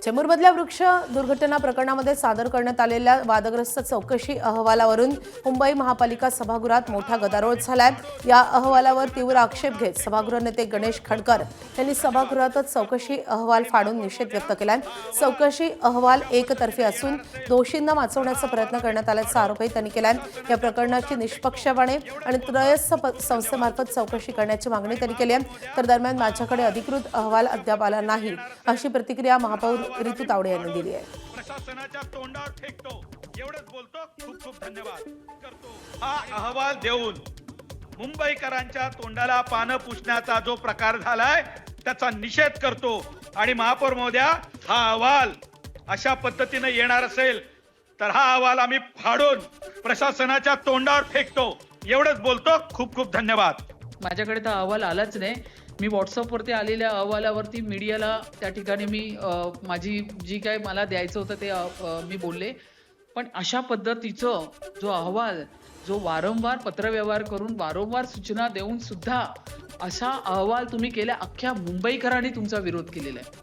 चेंबूरमधल्या वृक्ष दुर्घटना प्रकरणामध्ये सादर करण्यात आलेल्या वादग्रस्त चौकशी अहवालावरून मुंबई महापालिका सभागृहात मोठा गदारोळ झालाय। या अहवालावर तीव्र आक्षेप घेत सभागृह नेते गणेश खडकर यांनी सभागृहातच चौकशी अहवाल फाडून निषेध व्यक्त केलाय। चौकशी अहवाल एकतर्फी असून दोषींना वाचवण्याचा प्रयत्न करण्यात आल्याचा आरोपही त्यांनी केलाय। या प्रकरणाची निष्पक्षपणे आणि त्रयस्थ संस्थेमार्फत चौकशी करण्याची मागणी त्यांनी केली आहे। तर दरम्यान माझ्याकडे अधिकृत अहवाल अद्याप आला नाही अशी प्रतिक्रिया महापौर ऋतू तावडे यांनी दिली आहे। प्रशासनाच्या तोंडावर फेकतो एवढंच बोलतो, खूप खूप धन्यवाद करतो। हा अहवाल देऊन मुंबईकरांच्या तोंडाला पानं पुसण्याचा जो प्रकार झालाय त्याचा निषेध करतो आणि महापौर महोदया, हा अहवाल अशा पद्धतीने येणार असेल तर हा अहवाल आम्ही फाडून प्रशासनाच्या तोंडावर फेकतो एवढंच बोलतो, खूप खूप धन्यवाद। माझ्याकडे तर अहवाल आलाच नाही। मी व्हॉट्सअपवरती आलेल्या अहवालावरती मीडियाला त्या ठिकाणी मी माझी जी काय मला द्यायचं होतं ते मी बोलले। पण अशा पद्धतीचं जो अहवाल, जो वारंवार पत्रव्यवहार करून वारंवार सूचना देऊन सुद्धा असा अहवाल तुम्ही केला, अख्ख्या मुंबईकरांनी तुमचा विरोध केलेला आहे।